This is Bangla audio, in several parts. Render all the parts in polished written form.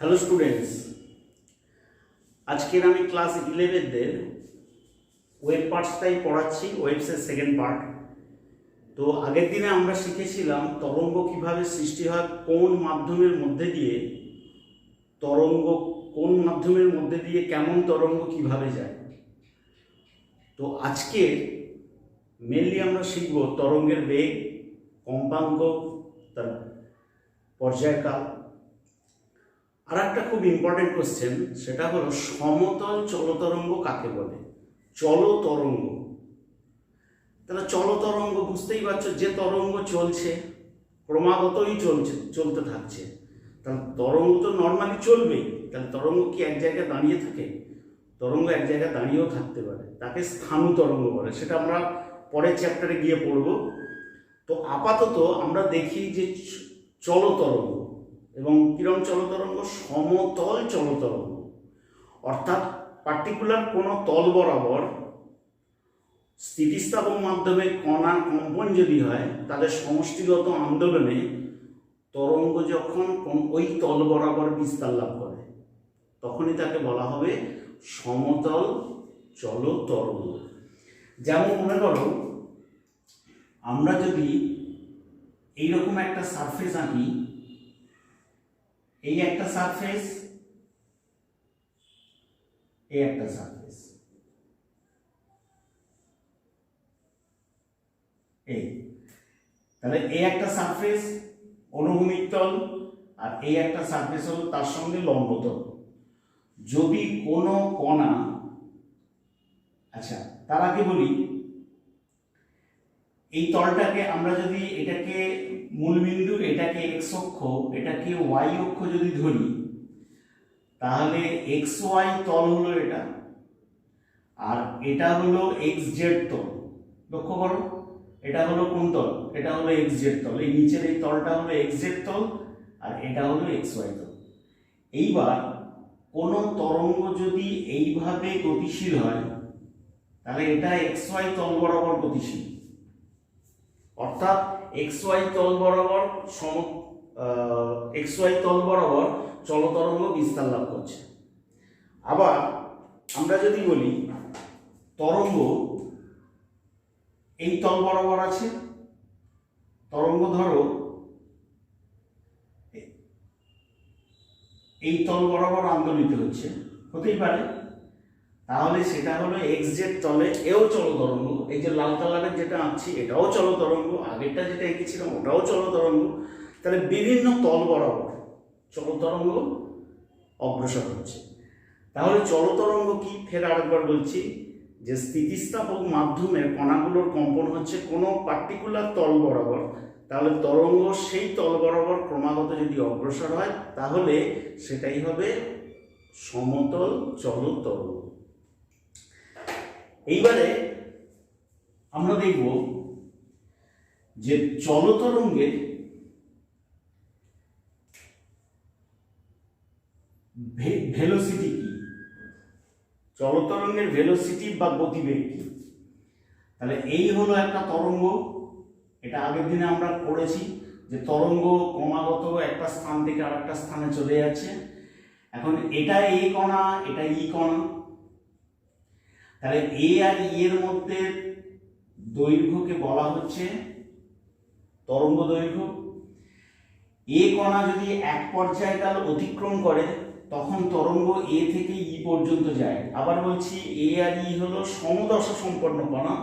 হ্যালো স্টুডেন্টস, আজকের আমি ক্লাস 11দের ওয়েব পার্টসটাই পড়াচ্ছি, ওয়েবসের সেকেন্ড পার্ট। তো আগের দিনে আমরা শিখেছিলাম তরঙ্গ কিভাবে সৃষ্টি হয়, কোন মাধ্যমের মধ্যে দিয়ে কেমন তরঙ্গ কিভাবে যায়। তো আজকে মেনলি আমরা শিখব তরঙ্গের বেগ, কম্পাঙ্ক, তার পর্যায়কাল। আর একটা খুব ইম্পর্টেন্ট কোশ্চেন, সেটা হলো সমতল চলতরঙ্গ কাকে বলে? চলতরঙ্গ, তাহলে চলতরঙ্গ বুঝতেই পারছো, যে তরঙ্গ চলছে, ক্রমাগতই চলতে থাকছে, তাহলে তরঙ্গ তো নর্মালি চলবেই। তাহলে তরঙ্গ কি এক জায়গায় দাঁড়িয়ে থাকে? তরঙ্গ এক জায়গায় দাঁড়িয়েও থাকতে পারে, তাকে স্থাণু তরঙ্গ বলে। সেটা আমরা পরের চ্যাপ্টারে গিয়ে পড়ব। তো আপাতত আমরা দেখি যে চলতরঙ্গ, এবং কিরম চলতরঙ্গ? সমতল চলতরঙ্গ, অর্থাৎ পার্টিকুলার কোনো তল বরাবর স্থিতিস্থাপক মাধ্যমে কণা কম্পন যদি হয়, তাদের সমষ্টিগত আন্দোলনে তরঙ্গ যখন ওই তল বরাবর বিস্তার লাভ করে, তখনই তাকে বলা হবে সমতল চলতরঙ্গ। যেমন মনে করো, আমরা যদি এইরকম একটা সারফেস আঁকি, এই একটা সারফেস, এই একটা সারফেস, এই, তাহলে এই একটা সারফেস অনুভূমিক তল, আর এই একটা সারফেস হলো তার সঙ্গে লম্ব তল। যদি কোনো কণা, আচ্ছা তার আগে বলি, এই তলটাকে আমরা যদি এটাকে মূলবিন্দু, এটাকে এক্স অক্ষ, এটাকে ওয়াই অক্ষ যদি ধরি, তাহলে এক্স ওয়াই তল হলো এটা, আর এটা হলো এক্স জেড তল। লক্ষ্য করো, এটা হলো কোন তল? এটা হলো এক্স জেড তল। এই নিচের এই তলটা হলো এক্স জেড তল, আর এটা হলো এক্স ওয়াই তল। এইবার কোন তরঙ্গ যদি এইভাবে গতিশীল হয়, তাহলে এটা এক্স ওয়াই তল বরাবর গতিশীল, অর্থাৎ এক্স ওয়াই তল বরাবর চলতরঙ্গ বিস্তার লাভ করছে। আবার আমরা যদি বলি তরঙ্গ এই তল বরাবর আছে, তরঙ্গ ধরো এই তল বরাবর আন্দোলিত হচ্ছে, হতেই পারে, তাহলে সেটা হলো এক্স জেড তলে, এও চলতরঙ্গ। এই যে লাল কালারের যেটা আঁকছি, এটাও চলতরঙ্গ, আগেরটা যেটা এঁকেছিলাম ওটাও চলতরঙ্গ। তাহলে বিভিন্ন তল বরাবর চলতরঙ্গ অগ্রসর হচ্ছে। তাহলে চলতরঙ্গ কি? ফের আরেকবার বলছি, যে স্থিতিস্থাপক মাধ্যমের কণাগুলোর কম্পন হচ্ছে কোনো পার্টিকুলার তল বরাবর, তাহলে তরঙ্গ সেই তল বরাবর ক্রমাগত যদি অগ্রসর হয়, তাহলে সেটাই হবে সমতল চলতরঙ্গ। এইবারে আমরা দেখব যে চলতরঙ্গের ভেলোসিটি কি, চলতরঙ্গের ভেলোসিটি বা গতিবেগ কি। তাহলে এই হলো একটা তরঙ্গ, এটা আগের দিনে আমরা পড়েছি যে তরঙ্গ ক্রমাগত একটা স্থান থেকে আরেকটা স্থানে চলে যাচ্ছে। এখন এটা এ কণা, এটা ই কণা, তাহলে এ আর ই এর মধ্যে দৈর্ঘ্যকে বলা হচ্ছে তরঙ্গ দৈর্ঘ্য। এ কণা যদি এক পর্যায়কাল অতিক্রম করে, তখন তরঙ্গ এ থেকে ই পর্যন্ত যায়। আবার বলছি, এ আর ই হলো সমদশা সম্পন্ন কণা,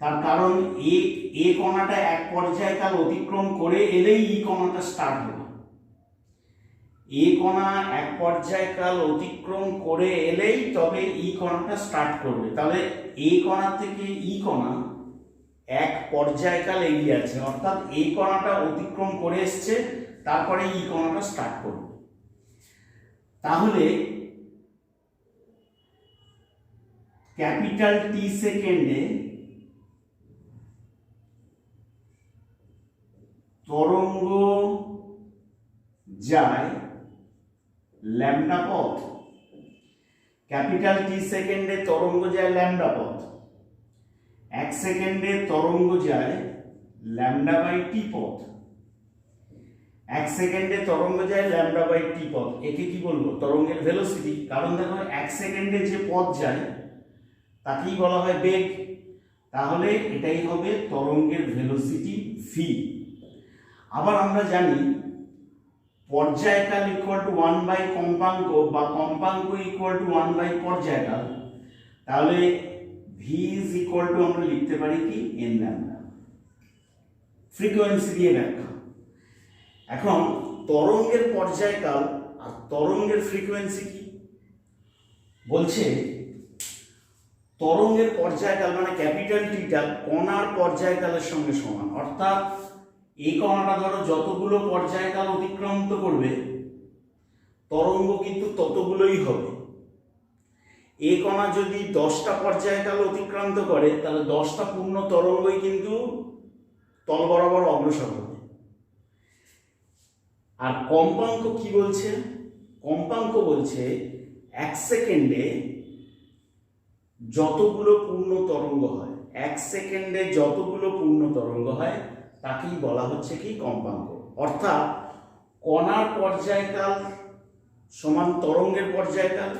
তার কারণ এ কণাটা এক পর্যায়কাল অতিক্রম করে এলেই ই কণাটা স্টার্ট হবে। এ কণা এক পর্যায়কাল অতিক্রম করে এলেই তবে ই কণাটা স্টার্ট করবে। তাহলে এ কণা থেকে ই কণা এক পর্যায়কাল এগিয়ে আছে, অর্থাৎ এই কণাটা অতিক্রম করে এসছে, তারপরে ই কণাটা স্টার্ট করবে। তাহলে ক্যাপিটাল টি সেকেন্ডে তরঙ্গ যায় ল্যামডা পথ, ক্যাপিটাল টি সেকেন্ডে তরঙ্গ যায় ল্যামডা পথ, এক সেকেন্ডে তরঙ্গ যায় ল্যামডা বাই টি পথ। 1 সেকেন্ডে তরঙ্গ যায় ল্যামডা বাই টি পথ, একে কি বলবো? তরঙ্গের ভেলোসিটি। কারণ দেখো 1 সেকেন্ডে যে পথ যায় তাকেই বলা হয় বেগ। তাহলে এটাই হবে তরঙ্গের ভেলোসিটি ভি। আবার আমরা জানি পর্যায়কাল ইকুয়াল টু 1 বাই কম্পাঙ্ক বা কম্পাঙ্ক ইকুয়াল টু 1 বাই পর্যায়কাল। তাহলে ভি ইজ ইকুয়াল টু আমরা লিখতে পারি কি এন ল্যামডা। ফ্রিকোয়েন্সি দিয়ে ব্যাখ্যা। এখন তরঙ্গের পর্যায়কাল আর তরঙ্গের ফ্রিকোয়েন্সি কি বলছে? তরঙ্গের পর্যায়কাল মানে ক্যাপিটাল টিটা কণার পর্যায়কালের সঙ্গে সমান। অর্থাৎ এই কণাটা ধরো যতগুলো পর্যায়কাল অতিক্রান্ত করবে তরঙ্গ কিন্তু ততগুলোই হবে। এই কণা যদি 10টা পর্যায়কাল অতিক্রান্ত করে তাহলে 10টা পূর্ণ তরঙ্গই কিন্তু তল বরাবর অগ্রসর হবে। আর কম্পাঙ্ক কি বলছে? কম্পাঙ্ক বলছে 1 সেকেন্ডে যতগুলো পূর্ণ তরঙ্গ হয়, 1 সেকেন্ডে যতগুলো পূর্ণ তরঙ্গ হয় তাকেই বলা হচ্ছে কি কম্পাঙ্ক। অর্থাৎ কণার পর্যায়কাল সমান তরঙ্গের পর্যায়কাল।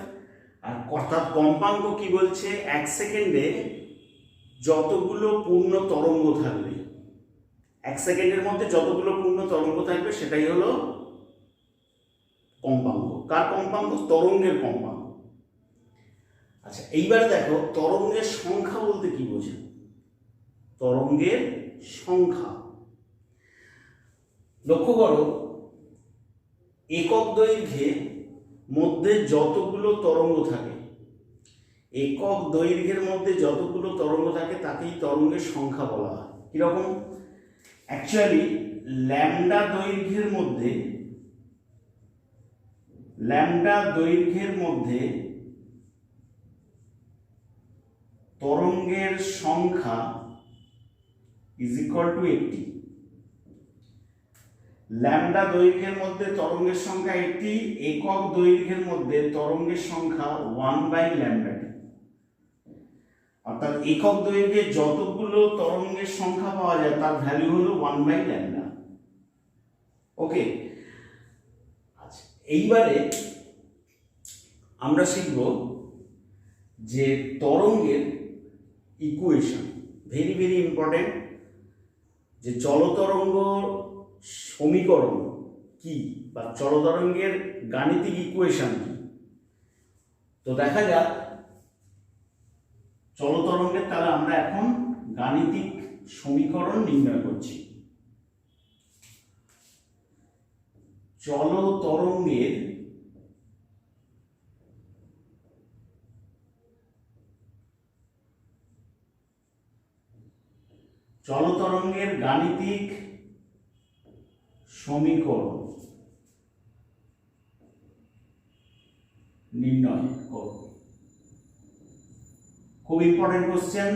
আর অর্থাৎ কম্পাঙ্ক কি বলছে? 1 সেকেন্ডে যতগুলো পূর্ণ তরঙ্গ থাকবে, 1 সেকেন্ডের মধ্যে যতগুলো পূর্ণ তরঙ্গ থাকবে সেটাই হলো কম্পাঙ্ক। কার কম্পাঙ্ক? তরঙ্গের কম্পাঙ্ক। আচ্ছা, এইবার দেখো তরঙ্গের সংখ্যা বলতে কি বোঝে? তরঙ্গের সংখ্যা লক্ষ্য করো, একক দৈর্ঘ্যের মধ্যে যতগুলো তরঙ্গ থাকে, একক দৈর্ঘ্যের মধ্যে যতগুলো তরঙ্গ থাকে তাকেই তরঙ্গের সংখ্যা বলা হয়। কিরকম? অ্যাকচুয়ালি ল্যামডা দৈর্ঘ্যের মধ্যে তরঙ্গের সংখ্যা ইজ ইকুয়াল টু 80। ল্যামডা দৈর্ঘ্যের মধ্যে তরঙ্গের সংখ্যা 80, একক দৈর্ঘ্যের মধ্যে তরঙ্গের সংখ্যা 1 বাই ল্যামডা টি। অর্থাৎ একক দৈর্ঘ্যে যতগুলো তরঙ্গের সংখ্যা পাওয়া যায় তার ভ্যালু হলো 1 বাই ল্যামডা। ওকে, আচ্ছা এইবারে আমরা শিখব যে তরঙ্গের ইকুয়েশন। ভেরি ভেরি ইম্পর্টেন্ট, যে চলতরঙ্গ সমীকরণ কি বা চলতরঙ্গের গাণিতিক ইকুয়েশন কি। তো দেখা যাক চলতরঙ্গের, তাহলে আমরা এখন গাণিতিক সমীকরণ নির্ণয় করছি। চলতরঙ্গের গাণিতিক সমীকরণ নির্ণয় করো। খুব ইম্পর্টেন্ট কোশ্চেন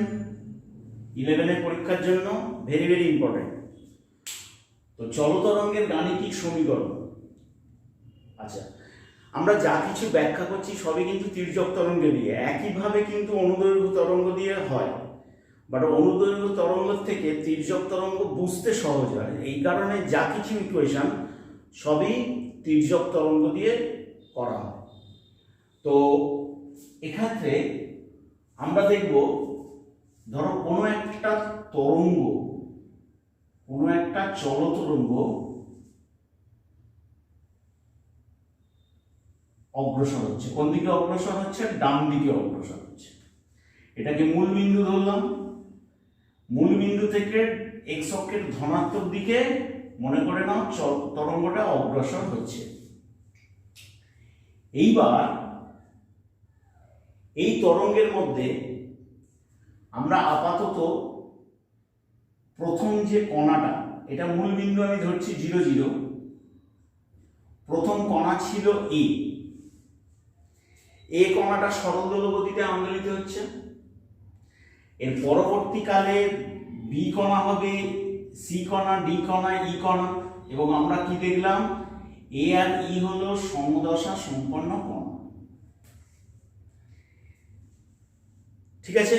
11 পরীক্ষার জন্য, ভেরি ভেরি ইম্পর্টেন্ট। তো চলতরঙ্গের গাণিতিক সমীকরণ। আচ্ছা, আমরা যা কিছু ব্যাখ্যা করছি সবই কিন্তু তির্যক তরঙ্গ দিয়ে, একইভাবে কিন্তু অনুদৈর্ঘ্য তরঙ্গ দিয়ে হয়, বাট অনুদৈর্ঘ্য তরঙ্গ থেকে তির্যক তরঙ্গ বুঝতে সহজ হয়। এই কারণে যা কিছু ইকুয়েশন সবই তির্যক তরঙ্গ দিয়ে করা হয়। তো এক্ষেত্রে আমরা দেখব, ধরো কোনো একটা তরঙ্গ, কোনো একটা চলতরঙ্গ অগ্রসর হচ্ছে। কোন দিকে অগ্রসর হচ্ছে? ডান দিকে অগ্রসর হচ্ছে। এটাকে মূল বিন্দু ধরলাম। মূল বিন্দু থেকে এক্স অক্ষের ধনাত্মক দিকে মনে করে নাও তরঙ্গটা অগ্রসর হচ্ছে। এইবার এই তরঙ্গের মধ্যে আমরা আপাতত প্রথম যে কণাটা, এটা মূল বিন্দু আমি ধরছি 0 0, প্রথম কণা ছিল এ কণাটা সরল দোলক গতিতে আন্দোলিত হচ্ছে। এর পরবর্তীকালে বি কণা হবে, সি কণা, ডি কণা, ই কণা, এবং আমরা কি দেখলাম? এ আর ই হলো সমদশা সম্পন্ন কণা। ঠিক আছে?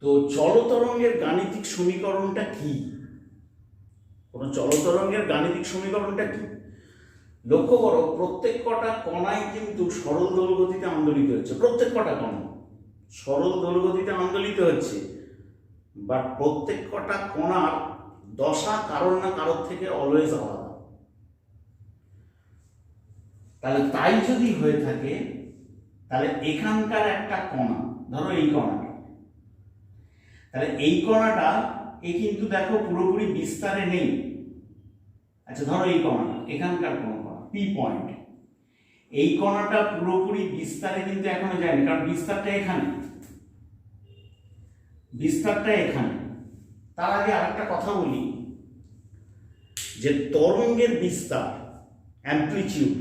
তো চলতরঙ্গের গাণিতিক সমীকরণটা কি? কোনো চলতরঙ্গের গাণিতিক সমীকরণটা কি? লক্ষ্য করো, প্রত্যেক কটা কণাই কিন্তু সরল দোলগতিতে আন্দোলিত হচ্ছে। প্রত্যেক কটা কণা সরল দোলগতিতে আন্দোলিত হচ্ছে, বাট প্রত্যেক কটা কণার দশা কারোর না কারোর থেকে অলওয়েজ আলাদা। তাহলে তাই যদি হয়ে থাকে, তাহলে এখানকার একটা কণা, ধরো এই কণাটা, তাহলে এই কণাটা কিন্তু দেখো পুরোপুরি বিস্তারে নেই। আচ্ছা, ধরো এই কণাটা, এখানকার কোন কণা পি পয়েন্ট, এই কণাটা পুরোপুরি বিস্তারে কিন্তু এখনো যায়নি, কারণ বিস্তারটা এখানে, বিস্তারটা এখানে। তার আগে আরেকটা কথা বলি, যে তরঙ্গের বিস্তার, অ্যামপ্লিটিউড,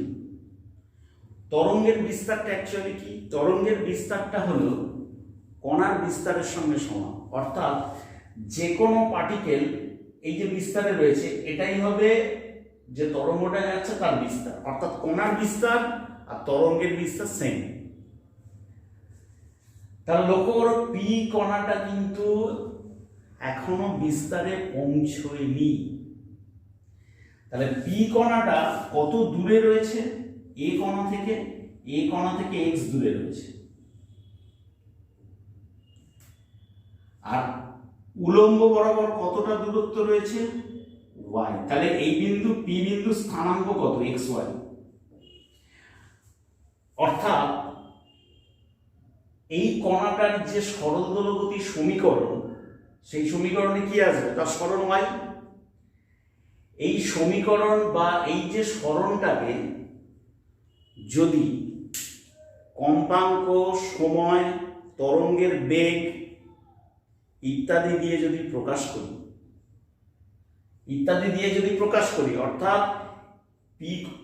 তরঙ্গের বিস্তারটা অ্যাকচুয়ালি কি? তরঙ্গের বিস্তারটা হলো কণার বিস্তারের সঙ্গে সমান। অর্থাৎ যে কোনো পার্টিকেল এই যে বিস্তারে রয়েছে, এটাই হবে যে তরঙ্গটা যাচ্ছে তার বিস্তার। অর্থাৎ কণার বিস্তার আর তরঙ্গের বিস্তার সেম। তাহলে লক্ষ্য করো, পি কণাটা কিন্তু এখনো বিস্তারে পৌঁছয়নি। তাহলে পি কণাটা কত দূরে রয়েছে? এ কণা থেকে এক্স দূরে রয়েছে, আর উলম্ব বরাবর কতটা দূরত্ব রয়েছে? ওয়াই। তাহলে এই বিন্দু পি বিন্দু স্থানাঙ্ক কত? X y. অর্থাৎ এই কণাটার যে সরল দোলগতির সমীকরণ, সেই সমীকরণে কি আসবে? তার সরণ ওয়াই। এই সমীকরণ বা এই যে সরণটাকে যদি কম্পাঙ্ক, সময়, তরঙ্গের বেগ ইত্যাদি দিয়ে যদি প্রকাশ করি, অর্থাৎ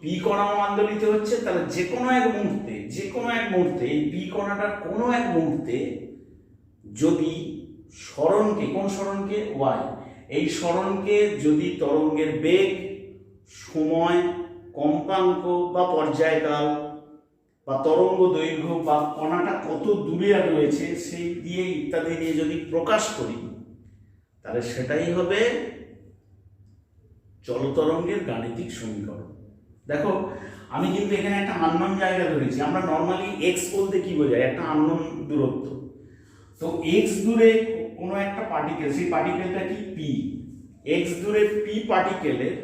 পি কণা আন্দোলিত হচ্ছে, তাহলে যে কোনো এক মুহূর্তে এই পি কণাটার কোনো এক মুহূর্তে যদি সরণকে, কোন সরণকে? ওয়াই, এই সরণকে যদি তরঙ্গের বেগ, সময়, কম্পাঙ্ক বা পর্যায়কাল বা তরঙ্গ দৈর্ঘ্য বা কণাটা কত দূরে রয়েছে সেই দিয়ে ইত্যাদি দিয়ে যদি প্রকাশ করি, তাহলে সেটাই হবে চলতরঙ্গের গাণিতিক সমীকরণ। দেখো, আমি কিন্তু এখানে একটা আননোন জায়গা ধরেছি। আমরা নর্মালি এক্স বলতে কি বোঝাই? একটা আননোন দূরত্ব। তো এক্স দূরে কোনো একটা পার্টিকেল, সেই পার্টিকেলটা কি? পি। এক্স দূরে পি পার্টিকেলের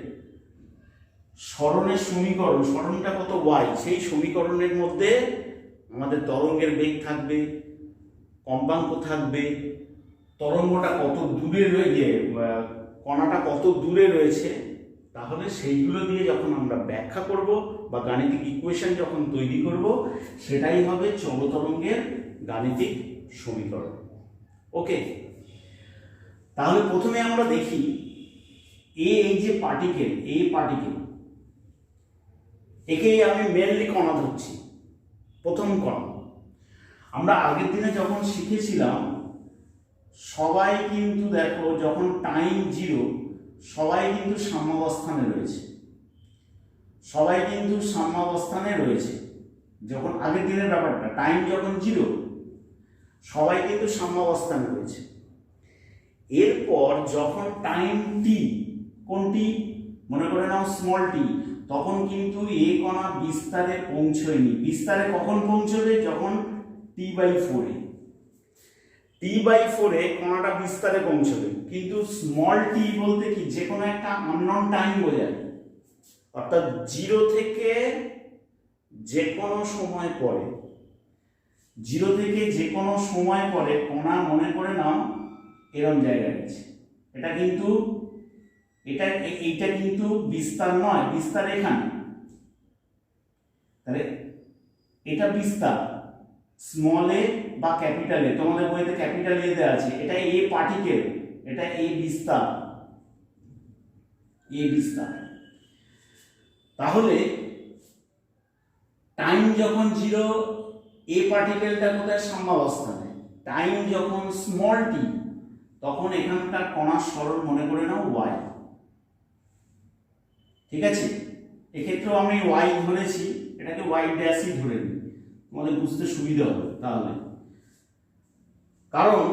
সরণের সমীকরণ, সরণটা কত? ওয়াই। সেই সমীকরণের মধ্যে আমাদের তরঙ্গের বেগ থাকবে, কম্পাঙ্ক থাকবে, তরঙ্গটা কত দূরে রয়েছে, কণাটা কত দূরে রয়েছে, তাহলে সেইগুলো দিয়ে যখন আমরা ব্যাখ্যা করব বা গাণিতিক ইকুয়েশন যখন তৈরি করব, সেটাই হবে চলতরঙ্গের গাণিতিক সমীকরণ। ওকে, তাহলে প্রথমে আমরা দেখি এই যে পার্টিকেল, একেই আমি মেনলি কণা ধরছি, প্রথম কণা। আমরা আগের দিনে যখন শিখেছিলাম, সবাই কিন্তু দেখো, যখন টাইম 0, সবাই কিন্তু সাম্যাবস্থানে রয়েছে। যখন আগের দিনের ব্যাপারটা, টাইম যখন 0, সবাই কিন্তু সাম্যাবস্থানে রয়েছে। এরপর যখন টাইম টি, কোনটি? মনে করে নাও স্মল টি, তখন কিন্তু এ কণা বিস্তারে পৌঁছয়নি। বিস্তারে কখন পৌঁছবে? যখন T/4 T/4 কণাটা বিস্তারে পৌঁছবে। কিন্তু স্মল টি বলতে কি? যে কোনো একটা আননোন টাইম বোঝায়। অর্থাৎ 0 থেকে যে কোনো সময় পরে, কণা মনে করে নাও এরকম জায়গায় গেছে। এইটা কিন্তু বিস্তার নয়, বিস্তার এখানে। তাহলে এটা বিস্তার, স্মল এ বা ক্যাপিটাল এ, তোমাদের বইতে ক্যাপিটাল এ দেওয়া আছে। এটা এ পার্টিকেল, এটা এ বিস্তার, তাহলে টাইম যখন 0, এ পার্টিকেলটা কোথায়? সাম্যাবস্থানে। টাইম যখন স্মল টি, তখন এখানকার কণার সরণ মনে করে নাও ওয়াই। ঠিক আছে, এক্ষেত্রেও আমি ওয়াই ধরেছি, এটাকে ওয়াই ড্যাশই ধরে নিই, তোমাদের বুঝতে সুবিধা হবে। তাহলে কারণ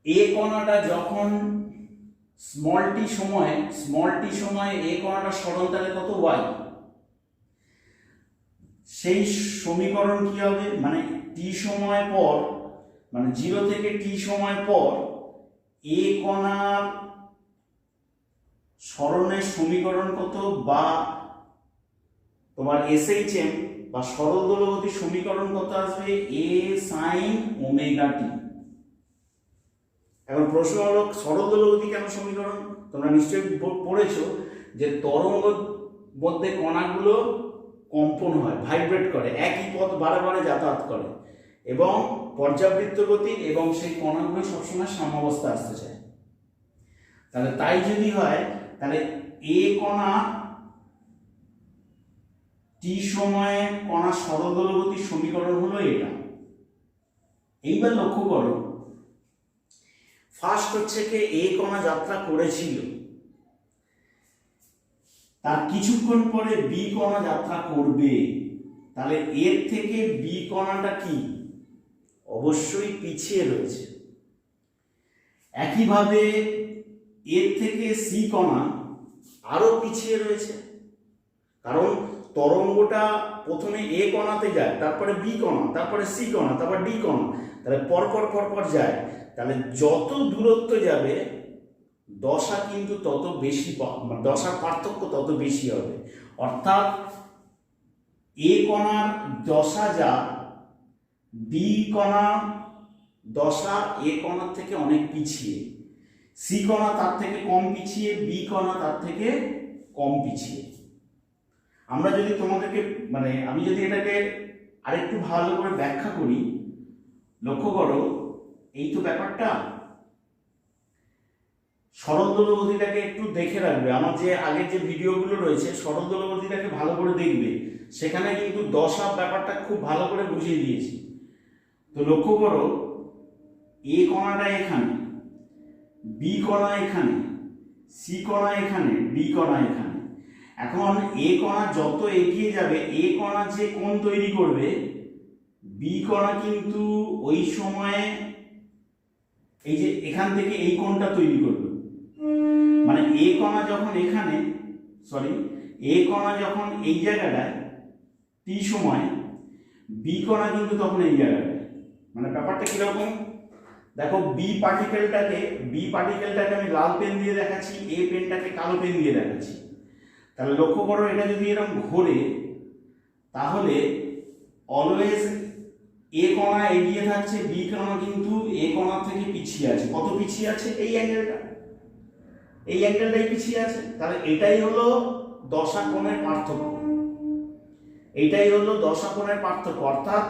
এ কণাটা যখন স্মল টি সময়ে এ কণাটা সরণ তাহলে কত ওয়াই, সেই সমীকরণ কি হবে, মানে টি সময় পর, মানে 0 থেকে টি সময় পর এ কণার সরণের সমীকরণ কত, বা তোমার এসএইচএম বা সরল দোলগতির সমীকরণ কত আসবে, এ সাইন ওমেগা টি। এখন প্রশ্ন হলো সরল দোলগতি কেন সমীকরণ, তোমরা নিশ্চয়ই পড়েছো যে তরঙ্গ মধ্যে কণাগুলো কম্পন হয়, ভাইব্রেট করে, একই পথ বারে বারে যাতায়াত করে এবং পর্যাবৃত্ত গতি, এবং সেই কণাগুলো সবসময় সাম্যাবস্থা আসতে চায়। তাহলে তাই যদি হয় তাহলে এ কণা টি সময়ে কণা সরল দোলগতির সমীকরণ হলো এটা। এইবার লক্ষ্য করো, ফার্স্ট হচ্ছে কি এ কণা যাত্রা করেছিল, তার কিছুক্ষণ পরে বি কণা যাত্রা করবে, তাহলে এর থেকে বি কণাটা কি অবশ্যই পিছিয়ে রয়েছে। একইভাবে এর থেকে সি কণা আরো পিছিয়ে রয়েছে, কারণ তরঙ্গটা প্রথমে এ কণাতে যায়, তারপরে বি কণা, তারপরে সি কণা, তারপর ডি কণা, তাহলে পরপর যায়। তাহলে যত দূরত্ব যাবে দশা কিন্তু তত বেশি, দশার পার্থক্য তত বেশি হবে। অর্থাৎ এ কণার দশা যা, বি কণা দশা এ কণার থেকে অনেক পিছিয়ে, সি কণা তার থেকে কম পিছিয়ে, বি কণা তার থেকে কম পিছিয়ে। আমরা যদি তোমাদেরকে মানে আমি যদি এটাকে আরেকটু ভালো করে ব্যাখ্যা করি, লক্ষ্য করো এই তো ব্যাপারটা, সরল দোলগতিটাকে একটু দেখে রাখবে, আমার যে আগের যে ভিডিওগুলো রয়েছে সরল দোলগতিটাকে ভালো করে দেখবে, সেখানে কিন্তু দশা ব্যাপারটা খুব ভালো করে বুঝিয়ে দিয়েছি। তো লক্ষ্য করো এ কণাটা এখানে, বি কণা এখানে, সি কণা এখানে, ডি কণা এখানে। এখন এ কণা যত এগিয়ে যাবে এ কণা যে কোণ তৈরি করবে, বি কণা কিন্তু ওই সময়ে এই যে এখান থেকে এই কোণটা তৈরি করবে, মানে এ কণা যখন এখানে, এ কণা যখন এই জায়গাটায় টি সময়, বি কণা কিন্তু তখন এই জায়গাটায়। মানে ব্যাপারটা কিরকম দেখো, বি পার্টিকেলটাকে আমি লাল পেন দিয়ে দেখাচ্ছি, এ পেনটাকে কালো পেন দিয়ে দেখাচ্ছি। তাহলে লক্ষ্য করো এটা যদি এরকম ঘোরে, তাহলে অলওয়েজ এ কণা এগিয়ে থাকছে, বি কণা কিন্তু এ কণা থেকে পিছিয়ে আছে। কত পিছিয়ে আছে, এই অ্যাঙ্গেলটাই পিছিয়ে আছে। তাহলে এটাই হলো দশা কোণের পার্থক্য, অর্থাৎ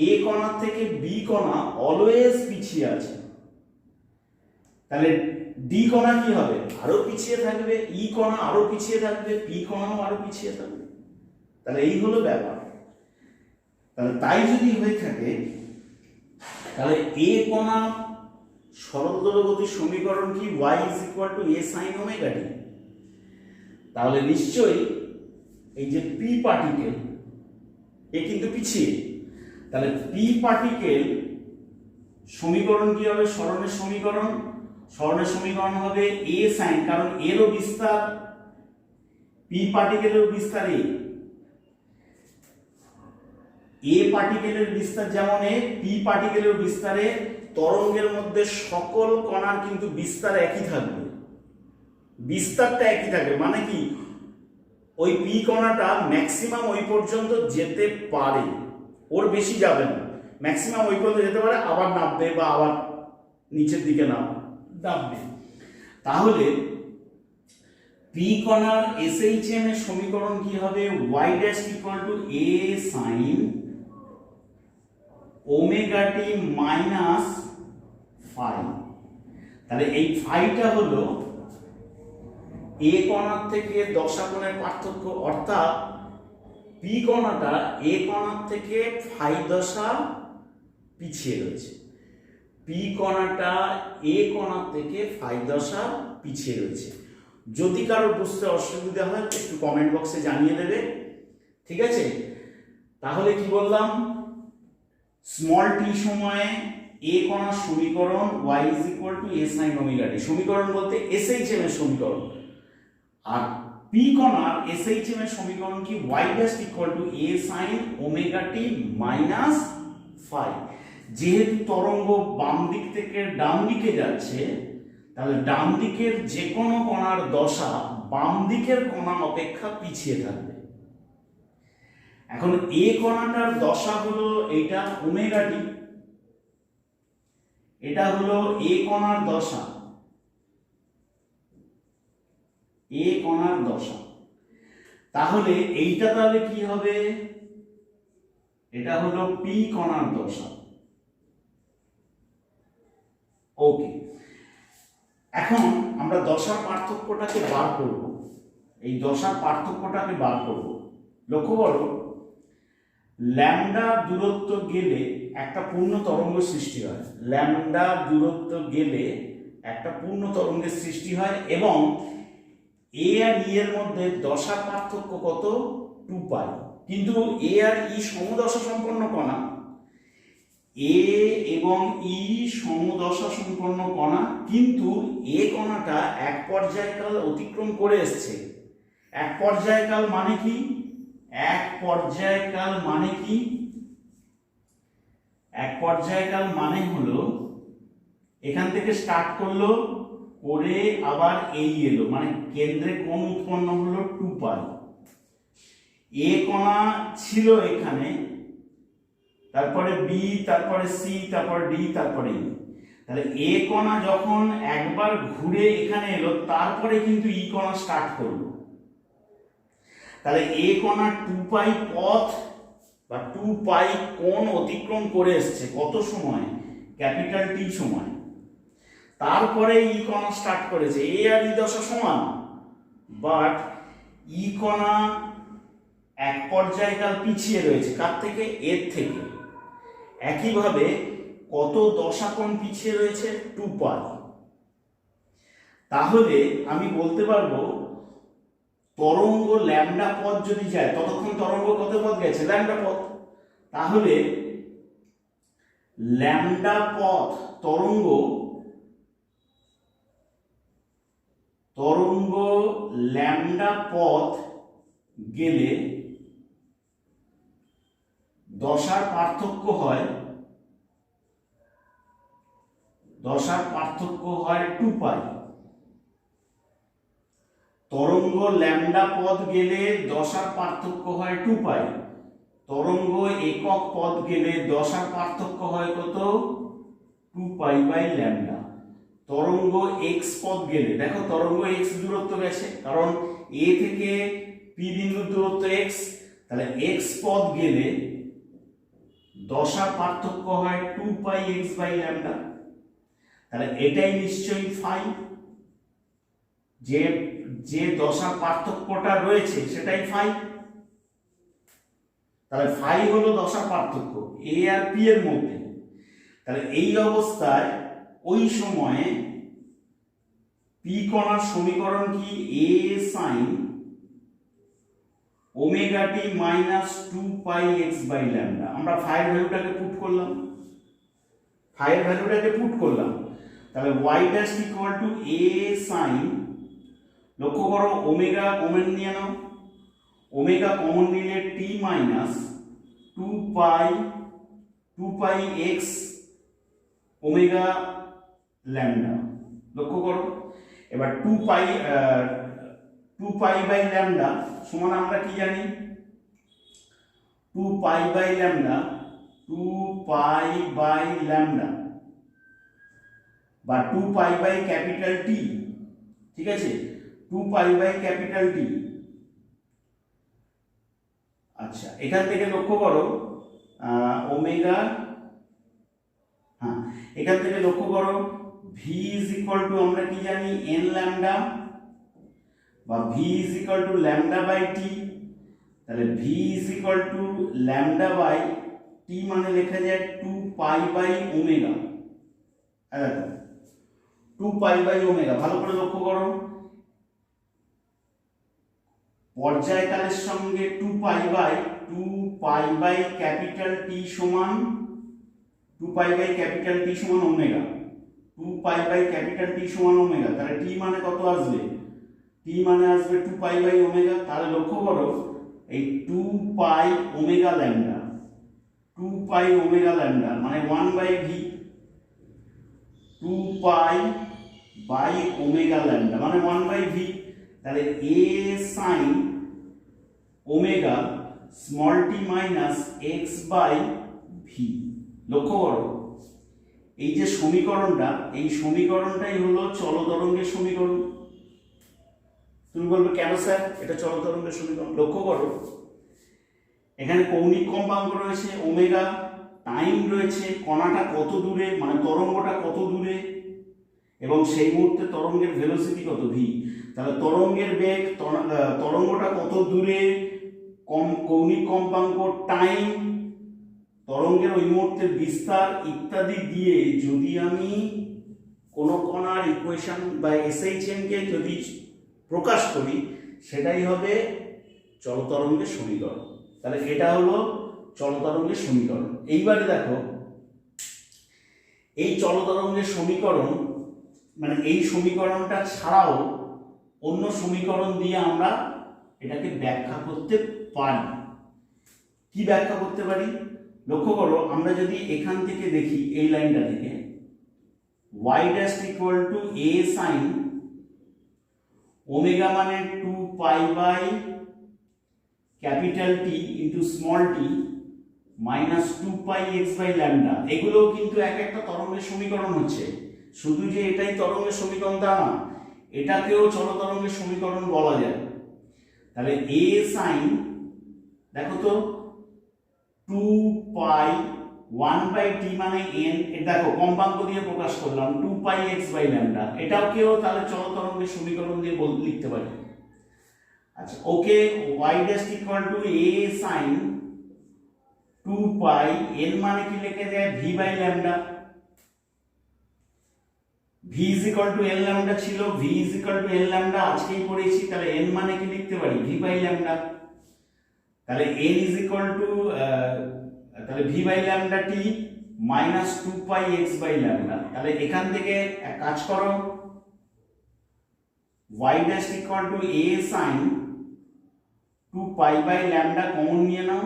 এ কণা থেকে বি কণা অলওয়েজ পিছিয়ে আছে। তাহলে ডি কণা কি হবে, আরো পিছিয়ে থাকবে, ই কণা আরো পিছিয়ে থাকবে, পি কণাও আরো পিছিয়ে থাকবে। তাহলে এই হলো ব্যাপার। তাহলে তাই যদি হয়ে থাকে, তাহলে এ কণা সরল দোলগতির সমীকরণ কি, y = a sin omega t। তাহলে নিশ্চয়ই এই যে পি পার্টিকেল এ কিন্তু পিছিয়ে, তাহলে পি পার্টিকেল সমীকরণ কি হবে, সরণের সমীকরণ হবে a sin, কারণ এরও বিস্তার, পি পার্টিকেলের বিস্তার এ পার্টিকেলের বিস্তার যেমন পি পার্টিকেলের বিস্তারে, তরঙ্গের মধ্যে সকল কণার কিন্তু বিস্তার একই থাকবে, বিস্তারটা একই থাকবে। মানে কি, ওই পি কণাটা ম্যাক্সিমাম ওই পর্যন্ত যেতে পারে, ওর বেশি যাবে না, ম্যাক্সিমাম ওই পর্যন্ত যেতে পারে, আবার নামবে বা আবার নিচের দিকে নামবে। তাহলে পি কণার এসএইচএম এর সমীকরণ কি হবে, y' = a sin omega T minus phi. তাহলে এই ফাইটা হলো এ কণার থেকে দশা কোণের পার্থক্য, অর্থাৎ পি কণাটা এ কণার থেকে ফাই দশা পিছিয়ে রয়েছে, পি কণাটা এ কণার থেকে ফাই দশা পিছিয়ে রয়েছে। যদি কারো বুঝতে অসুবিধা হয় একটু কমেন্ট বক্সে জানিয়ে দেবে, ঠিক আছে? তাহলে কি বললাম, স্মল টি সময়ে এ কণার সমীকরণ y is equal to a sin omega t। সমীকরণ বলতে SHM এর সমীকরণ। আর p কণার SHM এর সমীকরণ কি y dash equal to a sin omega t minus phi। যেহেতু তরঙ্গ বাম দিক থেকে ডান দিকে যাচ্ছে, তাহলে ডান দিকের যে কোনো কণার দশা বাম দিকের কণা অপেক্ষা পিছিয়ে থাকবে। এখন এ কণাটার দশা হলো এইটা ওমেগা টি, এটা হলো এ কণার দশা, এ কণার দশা। তাহলে এইটা তাহলে কি হবে, এটা হলো পি কণার দশা। ওকে, এখন আমরা দশার পার্থক্যটাকে বার করব, এই দশার পার্থক্যটাকে বার করব। লক্ষ্য করো, ল্যামডা দূরত্ব গেলে একটা পূর্ণ তরঙ্গ সৃষ্টি হয়, ল্যামডা দূরত্ব গেলে একটা পূর্ণ তরঙ্গের সৃষ্টি হয়, এবং এ আর ই এর মধ্যে দশার পার্থক্য কত, 2 পাই। কিন্তু এ আর ই সমদশা সম্পন্ন কণা, এ এবং ই সমদশা সম্পন্ন কণা, কিন্তু এ কণাটা এক পর্যায়কাল অতিক্রম করে এসছে। এক পর্যায়কাল মানে কি, এক পর্যায়কাল মানে কি, এক পর্যায়কাল মানে হলো এখান থেকে স্টার্ট করলো করে আবার এই এলো, মানে কেন্দ্রে কোণ উৎপন্ন হলো 2 পাই। এ কণা ছিল এখানে, তারপরে বি, তারপরে সি, তারপরে ডি, তারপরে ই। তাহলে এ কণা যখন একবার ঘুরে এখানে এলো, তারপরে কিন্তু ই কণা স্টার্ট করলো। তাহলে এ কণা 2 পাই পথ বা 2 পাই কোণ অতিক্রম করে এসছে কত সময়, ক্যাপিটাল টি সময়। তারপরে ই কণা স্টার্ট করেছে, এ আর ই দশা সমান, বাট ই কণা এক পর্যায়কাল পিছিয়ে রয়েছে, কার থেকে, এর থেকে। একইভাবে কত দশা কোণ পিছিয়ে রয়েছে, 2 পাই। তাহলে আমি বলতে পারবো তরঙ্গ ল্যামডা পথ যদি যায়, ততক্ষণ তরঙ্গ কত পথ গেছে, ল্যামডা পথ। তাহলে ল্যামডা পথ তরঙ্গ, তরঙ্গ ল্যামডা পথ গেলে দশার পার্থক্য হয়, দশার পার্থক্য হয় 2 পাই। তরঙ্গ ল্যামডা পথ গেলে দশার পার্থক্য হয় 2 পাই। তরঙ্গ একক পথ গেলে দশার পার্থক্য হয় কত, 2 পাই বাই ল্যামডা। তরঙ্গ এক্স পথ গেলে, দেখো তরঙ্গ এক্স দূরত্ব গেছে, কারণ এ থেকে পি বিন্দুর দূরত্ব এক্স, তাহলে এক্স পথ গেলে দশার পার্থক্য হয় 2 পাই এক্স বাই ল্যামডা। তাহলে এটাই নিশ্চয়ই ফাই, যে যে দশার পার্থক্যটা রয়েছে সেটাই ফাই। তাহলে ফাই হলো দশার পার্থক্য এ আর পি এর মধ্যে। তাহলে এই অবস্থায় ওই সময়ে পি কণার সমীকরণ কি, A sine omega T minus 2 pi X by lambda. আমরা ফাই এর ভ্যালুটাকে পুট করলাম, ফাই এর ভ্যালুটাকে পুট করলাম। তাহলে y dash equal to a sin, লক্ষ্য করো ওমেগা কমন নিয়ে নাও, ওমেগা কমন নিলে t minus 2 pi x omega lambda. লক্ষ্য করো এবার 2 পাই বাই ল্যামডা সমান আমরা কি জানি, 2 pi by lambda, 2 pi by lambda বা 2 পাই বাই ক্যাপিটাল টি, ঠিক আছে, 2 পাই বাই ক্যাপিটাল টি। আচ্ছা, এখান থেকে লক্ষ্য করো ওমেগা, হ্যাঁ এখান থেকে লক্ষ্য করো v ইজ ইকুয়াল টু আমরা কি জানি n ল্যামডা, বা v is equal to lambda by T. তাহলে v is equal to lambda by T মানে লেখা যায় 2 পাই বাই ওমেগা। দেখো 2 পাই বাই ওমেগা, ভালো করে লক্ষ্য করো, পর্যায়কালের সঙ্গে 2 পাই বাই ক্যাপিটাল টি সমান two pi by capital T সমান omega, two pi by capital T সমান ওমেগা, তাহলে টি মানে কত আসবে, টি মানে আসবে টু পাই বাই ওমেগা। তাহলে লক্ষ্য করো এই two pi omega lambda, two pi omega lambda মানে 1 by V, two pi by omega lambda মানে 1 বাই ভি। তাহলে A sine omega small T minus X by V. লক্ষ্য করো এই যে সমীকরণটা, এই সমীকরণটাই হলো চলতরঙ্গের সমীকরণ। তুমি বলবে কেন স্যার এটা চলতরঙ্গের সমীকরণ? লক্ষ্য করো এখানে কৌণিক কম্পাঙ্ক রয়েছে ওমেগা, টাইম রয়েছে, কণাটা কত দূরে মানে তরঙ্গটা কত দূরে, এবং সেই মুহূর্তে তরঙ্গের ভেলোসিটি কত ভি। তাহলে তরঙ্গের বেগ, তরঙ্গটা কত দূরে, কৌণিক কম্পাঙ্ক, টাইম, তরঙ্গের ওই মুহূর্তের বিস্তার ইত্যাদি দিয়ে যদি আমি কোনো কণার ইকুয়েশন বা এসএইচএম কে যদি প্রকাশ করি সেটাই হবে চলতরঙ্গের সমীকরণ। তাহলে এটা হলো চলতরঙ্গের সমীকরণ। এইবারে দেখো এই চলতরঙ্গের সমীকরণ মানে এই সমীকরণটা ছাড়াও অন্য সমীকরণ দিয়ে আমরা এটাকে ব্যাখ্যা করতে পারি। কি ব্যাখ্যা করতে পারি? লক্ষ্য করো আমরা যদি এখান থেকে দেখি এই লাইনটা থেকে y dash equal to a sin omega মানে 2 pi by capital T into small T minus 2 pi x by lambda, এগুলোও কিন্তু এক একটা তরঙ্গের সমীকরণ হচ্ছে। শুধু যে এটাই তরঙ্গের সমীকরণ তা না, এটাকেও চলতরঙ্গের সমীকরণ বলা যায়। তাহলে a sin দেখো তো 2 পাই 1 বাই টি মানে n, এটা দেখো কম্পাঙ্ক দিয়ে প্রকাশ করলাম 2 পাই x বাই ল্যামডা, এটাও কেউ তাহলে চলতরঙ্গের সমীকরণ দিয়ে লিখতে পারি। আচ্ছা okay, y dash equal to a sin 2 pi n মানে কি লিখে যায় v by lambda, v is equal to n lambda ছিল, v is equal to n lambda আজকেই পড়েছি, তাহলে n মানে কি লিখতে পারি v বাই ল্যামডা। তাহলে n is equal to তাহলে v by lambda t minus 2 pi x by lambda. তাহলে এখান থেকে এক কাজ করো y dash equal to a sin 2 pi by lambda common নিয়ে নাও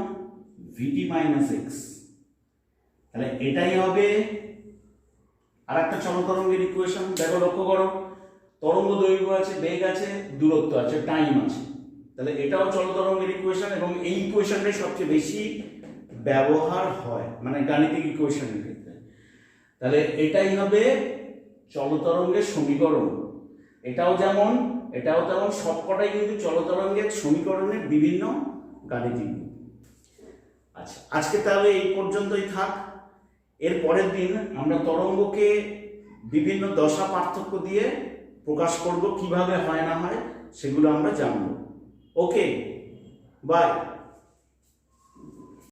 vt মাইনাস x। তাহলে এটাই হবে আরেকটা চলতরঙ্গের ইকুয়েশন। দেখো লক্ষ্য করো তরঙ্গ দৈর্ঘ্য আছে, বেগ আছে, দূরত্ব আছে, টাইম আছে। তাহলে এটাও চলতরঙ্গের ইকুয়েশন এবং এই ইকুয়েশনটাই সবচেয়ে বেশি ব্যবহার হয় মানে গাণিতিক ইকুয়েশনের ক্ষেত্রে। তাহলে এটাই হবে চলতরঙ্গের সমীকরণ। এটাও তেমন সবকটাই কিন্তু চলতরঙ্গের সমীকরণের বিভিন্ন গাণিতিক। আচ্ছা আজকে তাহলে এই পর্যন্তই থাক। এর পরের দিন আমরা তরঙ্গকে বিভিন্ন দশা পার্থক্য দিয়ে প্রকাশ করব, কিভাবে হয় না হয় সেগুলো আমরা জানব। ওকে, বাই।